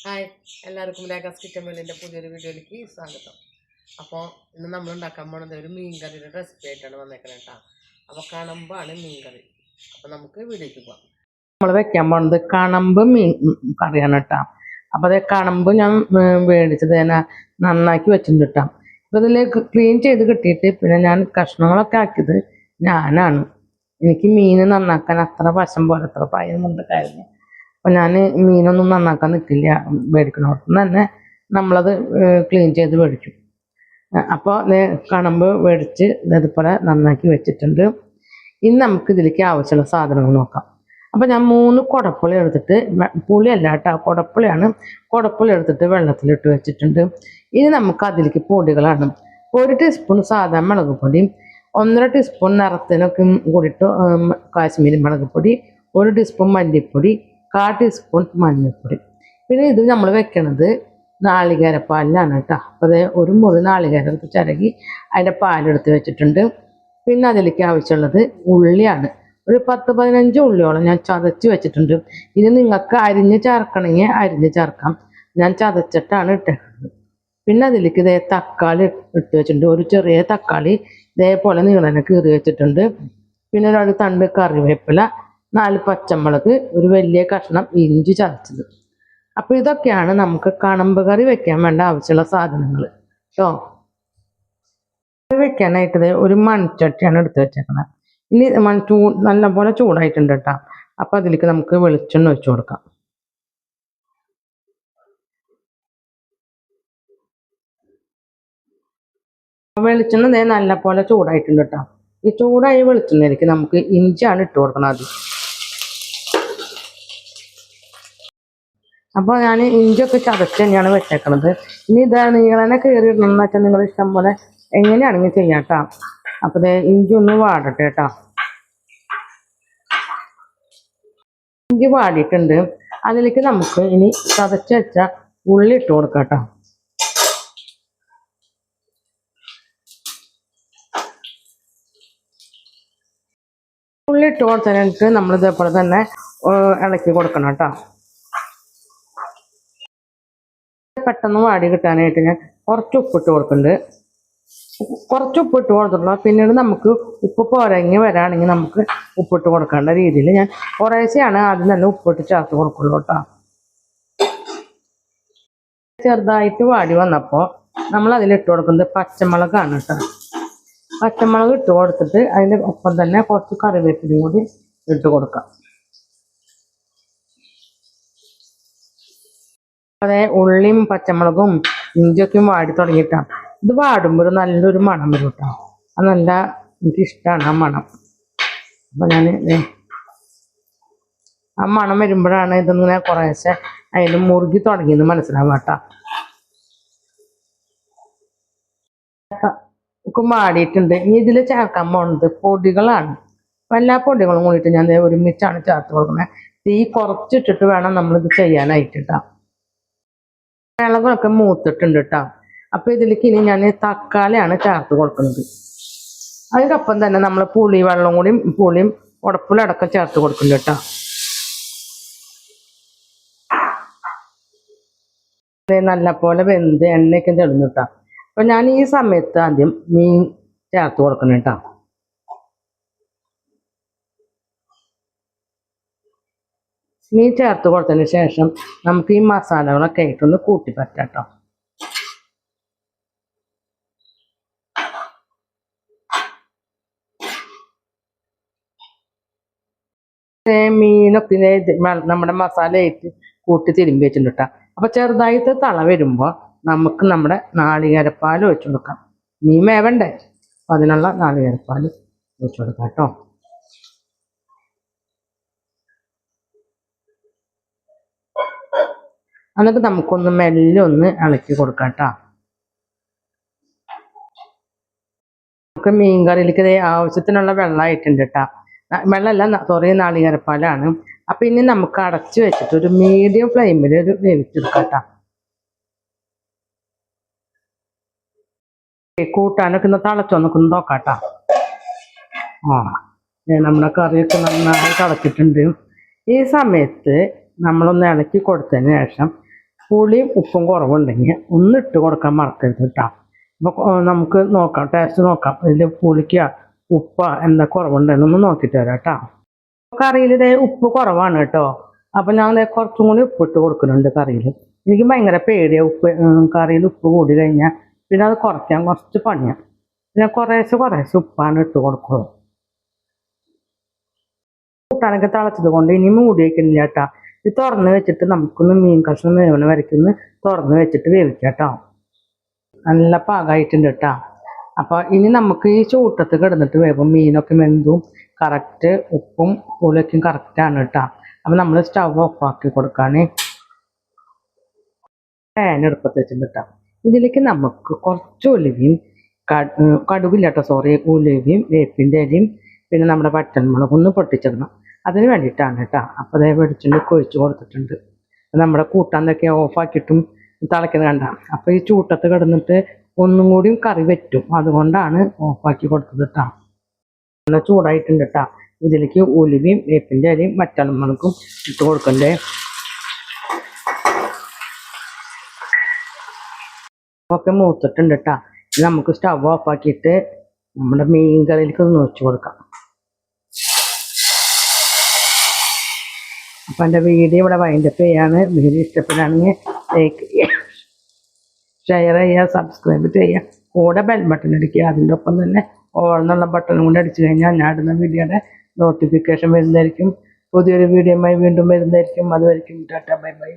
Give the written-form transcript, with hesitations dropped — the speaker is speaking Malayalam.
ഹായ്, എല്ലാവർക്കും ലേഖാസ് കിച്ചൻ വേൾഡിൻ്റെ പുതിയൊരു വീഡിയോയിലേക്ക് സ്വാഗതം. അപ്പോൾ ഇന്ന് നമ്മൾ ഉണ്ടാക്കാൻ പോണത് ഒരു മീൻ കറിയുടെ റെസിപ്പി ആയിട്ടാണ് വന്നേക്കുന്നത് കേട്ടോ. അപ്പോൾ കണമ്പാണ് മീൻ കറി. അപ്പോൾ നമുക്ക് വീഡിയോയ്ക്ക് പോകാം. നമ്മൾ വെക്കാൻ പോണത് കണമ്പ് മീൻ കറിയാണ് കേട്ടോ. അപ്പോൾ അതേ കണമ്പ് ഞാൻ മേടിച്ചത് തന്നെ നന്നാക്കി വെച്ചിട്ടുണ്ട് കേട്ടോ. അപ്പോൾ ഇതിലേക്ക് ക്ലീൻ ചെയ്ത് കിട്ടിയിട്ട് പിന്നെ ഞാൻ കഷ്ണങ്ങളൊക്കെ ആക്കിയത് ഞാനാണ്. എനിക്ക് മീൻ നന്നാക്കാൻ അത്ര വശം പോലെ അത്ര പായൊന്നും കാര്യം. അപ്പോൾ ഞാൻ മീനൊന്നും നന്നാക്കാൻ നിൽക്കില്ല, മേടിക്കണോടത്തുനിന്ന് തന്നെ നമ്മളത് ക്ലീൻ ചെയ്ത് മേടിക്കും. അപ്പോൾ കണമ്പ് മേടിച്ച് ഇതുപോലെ നന്നാക്കി വെച്ചിട്ടുണ്ട്. ഇനി നമുക്ക് ഇതിലേക്ക് ആവശ്യമുള്ള സാധനങ്ങൾ നോക്കാം. അപ്പോൾ ഞാൻ 3 കുടപ്പുളി എടുത്തിട്ട്, പുളിയല്ല കേട്ടോ, കുടപ്പുളിയാണ്. കുടപ്പുളി എടുത്തിട്ട് വെള്ളത്തിലിട്ട് വെച്ചിട്ടുണ്ട്. ഇനി നമുക്ക് അതിലേക്ക് പൊടികളാണ്. 1 ടീസ്പൂൺ സാധാ മുളക് പൊടി, 1.5 ടീസ്പൂൺ നിറത്തിനൊക്കെ കൂടിയിട്ട് കാശ്മീരി മുളക് പൊടി, 1 ടീസ്പൂൺ മല്ലിപ്പൊടി, 1/4 ടീസ്പൂൺ മഞ്ഞൾപ്പൊടി. പിന്നെ ഇത് നമ്മൾ വെക്കണത് നാളികേരപ്പാലിലാണ് കേട്ടോ. അപ്പോൾ അത് ഒരു മുറി നാളികേരം എടുത്ത് ചിരകി അതിൻ്റെ പാലെടുത്ത് വെച്ചിട്ടുണ്ട്. പിന്നെ അതിലേക്ക് ആവശ്യമുള്ളത് ഉള്ളിയാണ്. ഒരു 10-15 ഉള്ളിയോളം ഞാൻ ചതച്ച് വെച്ചിട്ടുണ്ട്. ഇത് നിങ്ങൾക്ക് അരിഞ്ഞ് ചേർക്കണമെങ്കിൽ അരിഞ്ഞ് ചേർക്കാം. ഞാൻ ചതച്ചിട്ടാണ് ഇട്ടേക്കുന്നത്. പിന്നെ അതിലേക്ക് ഇതേ തക്കാളി ഇട്ട് വെച്ചിട്ടുണ്ട്. ഒരു ചെറിയ തക്കാളി ഇതേപോലെ നീളനെ കീറി വെച്ചിട്ടുണ്ട്. പിന്നെ 2 തണ്ട് കറിവേപ്പില, 4 പച്ചമുളക്, ഒരു വലിയ കഷ്ണം ഇഞ്ചി ചതച്ചത്. അപ്പോൾ ഇതൊക്കെയാണ് നമുക്ക് കണമ്പ് കറി വെക്കാൻ വേണ്ട ആവശ്യമുള്ള സാധനങ്ങൾ കേട്ടോ. കറി വെക്കാനായിട്ട് ഒരു മൺചട്ടിയാണ് എടുത്ത് വെച്ചേക്കുന്നത്. ഇനി നല്ലപോലെ ചൂടായിട്ടുണ്ട് കേട്ടോ. അപ്പോൾ അതിലേക്ക് നമുക്ക് വെളിച്ചെണ്ണ ഒഴിച്ചു കൊടുക്കാം. വെളിച്ചെണ്ണ നല്ലപോലെ ചൂടായിട്ടുണ്ട് കേട്ടോ. ഈ ചൂടായ വെളിച്ചെണ്ണയിലേക്ക് നമുക്ക് ഇഞ്ചിയാണ് ഇട്ട് കൊടുക്കണം ആദ്യം. അപ്പോൾ ഞാൻ ഇഞ്ചിയൊക്കെ ചതച്ച് തന്നെയാണ് വെച്ചേക്കണത്. ഇനി ഇതാ നീളനെ കയറി ഇടണമെന്ന് വെച്ചാൽ നിങ്ങൾ ഇഷ്ടം പോലെ എങ്ങനെയാണെങ്കിൽ ചെയ്യാം കേട്ടോ. അപ്പോൾ ഇഞ്ചി ഒന്ന് വാടട്ടെ കേട്ടോ. ഇഞ്ചി വാടിയിട്ടുണ്ട്. അതിലേക്ക് നമുക്ക് ഇനി ചതച്ച് വെച്ച ഉള്ളി ഇട്ട് കൊടുക്കാം കേട്ടോ. ഉള്ളി ഇട്ട് കൊടുത്തതിനായിട്ട് നമ്മൾ ഇതേപോലെ തന്നെ ഇളക്കി കൊടുക്കണം കേട്ടോ. പെട്ടെന്ന് വാടി കിട്ടാനായിട്ട് ഞാൻ കുറച്ച് ഉപ്പിട്ട് കൊടുക്കുന്നുണ്ട്. കുറച്ച് ഉപ്പിട്ട് കൊടുത്തിട്ടുള്ളൂ. പിന്നീട് നമുക്ക് ഉപ്പ് പോരങ്ങി വരാണെങ്കിൽ നമുക്ക് ഉപ്പിട്ട് കൊടുക്കേണ്ട രീതിയിൽ ഞാൻ കുറേശ്ശെയാണ് ആദ്യം തന്നെ ഉപ്പിട്ട് ചേർത്ത് കൊടുക്കുള്ളൂ കേട്ടോ. ചെറുതായിട്ട് വാടി വന്നപ്പോൾ നമ്മൾ അതിലിട്ട് കൊടുക്കുന്നത് പച്ചമുളകാണ് കേട്ടോ. പച്ചമുളക് ഇട്ട് കൊടുത്തിട്ട് അതിൻ്റെ ഒപ്പം തന്നെ കുറച്ച് കറിവേപ്പിലും കൂടി ഇട്ട് കൊടുക്കാം. അതെ, ഉള്ളിയും പച്ചമുളകും ഇഞ്ചിയൊക്കെയും വാടി തുടങ്ങിയിട്ടാണ്. ഇത് വാടുമ്പോൾ നല്ലൊരു മണം വരും കേട്ടോ. അത് നല്ല എനിക്കിഷ്ടമാണ് ആ മണം. അപ്പോൾ ഞാൻ ആ മണം വരുമ്പോഴാണ് ഇതിങ്ങനെ കുറേശ്ശെ അതിൽ മുറുകി തുടങ്ങിയെന്ന് മനസ്സിലാവുക കേട്ടോ. ഒക്കെ വാടിയിട്ടുണ്ട്. ഇനി ഇതിൽ ചേർക്കാൻ പോകുന്നത് പൊടികളാണ്. എല്ലാ പൊടികളും കൂടിയിട്ട് ഞാൻ ഒരുമിച്ചാണ് ചേർത്ത് കൊടുക്കുന്നത്. തീ കുറച്ചിട്ടിട്ട് വേണം നമ്മളിത് ചെയ്യാനായിട്ട് കേട്ടോ. മുളകൊക്കെ മൂത്തിട്ടുണ്ട് കേട്ടോ. അപ്പോൾ ഇതിലേക്ക് ഇനി ഞാൻ തക്കാളിയാണ് ചേർത്ത് കൊടുക്കുന്നത്. അതിനൊപ്പം തന്നെ നമ്മൾ പുളിയും ഉടപ്പിലടക്കം ചേർത്ത് കൊടുക്കുന്നുണ്ട് കേട്ടോ. നല്ലപോലെ വെന്ത് എണ്ണയൊക്കെ തെളിഞ്ഞു കേട്ടോ. അപ്പോൾ ഞാൻ ഈ സമയത്ത് ആദ്യം മീൻ ചേർത്ത് കൊടുക്കണം കേട്ടോ. മീൻ ചേർത്ത് കൊടുത്തതിന് ശേഷം നമുക്ക് ഈ മസാലകളൊക്കെ ആയിട്ടൊന്ന് കൂട്ടി പറ്റാം കേട്ടോ. മീനൊക്കെ നമ്മുടെ മസാല ആയിട്ട് കൂട്ടി തിരുമ്പി വെച്ചിട്ടുണ്ട് കേട്ടോ. അപ്പോൾ ചെറുതായിട്ട് തള വരുമ്പോൾ നമുക്ക് നമ്മുടെ നാളികേരപ്പാൽ ഒഴിച്ചു കൊടുക്കാം. മീൻ വേവണ്ടേ, അപ്പോൾ അതിനുള്ള നാളികേരപ്പാൽ ഒഴിച്ചു കൊടുക്കാം കേട്ടോ. എന്നിട്ട് നമുക്കൊന്ന് മെല്ലെ ഒന്ന് ഇളക്കി കൊടുക്കാം കേട്ടോ. നമുക്ക് മീൻ കറിയിലേക്ക് ആവശ്യത്തിനുള്ള വെള്ളമായിട്ടുണ്ട് കേട്ടോ. വെള്ളമല്ല, സോറി, നാളികേരപ്പാലാണ്. അപ്പം ഇനി നമുക്ക് അടച്ചു വെച്ചിട്ട് ഒരു മീഡിയം ഫ്ലെയിമിൽ ഒരു വേവിച്ചെടുക്കാം കേട്ടോ. കൂട്ടാനൊക്കെ ഒന്ന് തിളച്ചൊന്നൊക്കെ ഒന്ന് നോക്കാം കേട്ടോ. നമ്മുടെ കറിയൊക്കെ നന്നായി തിളച്ചിട്ടുണ്ട്. ഈ സമയത്ത് നമ്മളൊന്ന് ഇളക്കി കൊടുത്തതിന് ശേഷം പുളിയും ഉപ്പും കുറവുണ്ടെങ്കിൽ ഒന്ന് ഇട്ട് കൊടുക്കാൻ മറക്കരുത് കേട്ടോ. അപ്പോൾ നമുക്ക് നോക്കാം, ടേസ്റ്റ് നോക്കാം, ഇതിൽ പുളിക്കുക ഉപ്പ എന്താ കുറവുണ്ടെന്നൊന്ന് നോക്കിയിട്ട് വരാം കേട്ടോ. കറിയിൽ ഇതേ ഉപ്പ് കുറവാണ് കേട്ടോ. അപ്പം ഞാൻ കുറച്ചും കൂടി ഉപ്പിട്ട് കൊടുക്കുന്നുണ്ട് കറിയിൽ. എനിക്ക് ഭയങ്കര പേടിയാണ് ഉപ്പ്, കറിയിൽ ഉപ്പ് കൂടി കഴിഞ്ഞാൽ പിന്നെ അത് കുറയ്ക്കാൻ കുറച്ച് പണിയാണ്. പിന്നെ കുറേശ്ശെ ഉപ്പാണ് ഇട്ട് കൊടുക്കുന്നത്. കൂട്ടാനൊക്കെ തിളച്ചത് കൊണ്ട് ഇനി മൂടി വയ്ക്കുന്നില്ല കേട്ടോ. ഇത് തുറന്ന് വെച്ചിട്ട് നമുക്കൊന്ന് മീൻ കഷ്ണം വേവണ വരയ്ക്കൊന്ന് തുറന്ന് വെച്ചിട്ട് വേവിക്കാം കേട്ടോ. നല്ല പാകമായിട്ടുണ്ട് കേട്ടോ. അപ്പോൾ ഇനി നമുക്ക് ഈ ചൂട്ടത്ത് കിടന്നിട്ട് വേവും. മീനൊക്കെ വെന്തും കറക്റ്റ് ഉപ്പും പുളിയൊക്കെ കറക്റ്റാണ് കേട്ടോ. അപ്പോൾ നമ്മൾ സ്റ്റവ് ഓഫാക്കി കൊടുക്കാൻ പാൻ എടുപ്പത്ത് വെച്ചിട്ടുണ്ട് കേട്ടോ. ഇതിലേക്ക് നമുക്ക് കുറച്ച് ഉലുവയും കടുകില്ല കേട്ടോ, സോറി, ഉലുവയും വേപ്പിൻ്റെ ഇലയും പിന്നെ നമ്മുടെ പച്ചമുളകും ഒന്ന് പൊട്ടിച്ചിടണം. അതിന് വേണ്ടിയിട്ടാണ് കേട്ടോ. അപ്പോൾ അതേ വെളിച്ചെണ്ണ ഒഴിച്ച് കൊടുത്തിട്ടുണ്ട്. നമ്മുടെ കൂട്ടാൻ ഓഫാക്കിയിട്ടും തിളയ്ക്കുന്നത് കണ്ട. അപ്പോൾ ഈ ചൂട്ടത്ത് കിടന്നിട്ട് ഒന്നും കൂടിയും കറി വറ്റും, അതുകൊണ്ടാണ് ഓഫാക്കി കൊടുത്തത് കേട്ടോ. നല്ല ചൂടായിട്ടുണ്ട് കേട്ടോ. ഇതിലേക്ക് ഉലുവയും വേപ്പിൻ്റെ ഇലയും പച്ചമുളകും ഇട്ട് കൊടുക്കണ്ടേ. ഒക്കെ മൂത്തിട്ടുണ്ട് കേട്ടോ. നമുക്ക് സ്റ്റവ് ഓഫാക്കിയിട്ട് നമ്മുടെ മീൻ കറിയിലേക്ക് ഒന്ന് ഒഴിച്ച് കൊടുക്കാം. അപ്പം എൻ്റെ വീഡിയോ ഇവിടെ വൈൻഡപ്പ് ചെയ്യാണ്. വീഡിയോ ഇഷ്ടപ്പെടുകയാണെങ്കിൽ ലൈക്ക് ചെയ്യുക, ഷെയർ ചെയ്യുക, സബ്സ്ക്രൈബ് ചെയ്യുക, കൂടെ ബെൽ ബട്ടൺ അടിക്കുക. അതിൻ്റെ ഒപ്പം തന്നെ ഓൾ എന്നുള്ള ബട്ടണും കൂടെ അടിച്ചു കഴിഞ്ഞാൽ ഞാൻ ഇടുന്ന വീഡിയോയുടെ നോട്ടിഫിക്കേഷൻ വരുന്നതായിരിക്കും. പുതിയൊരു വീഡിയോയുമായി വീണ്ടും വരുന്നതായിരിക്കും. അതുവരെയും ടാറ്റ, ബൈ ബൈ.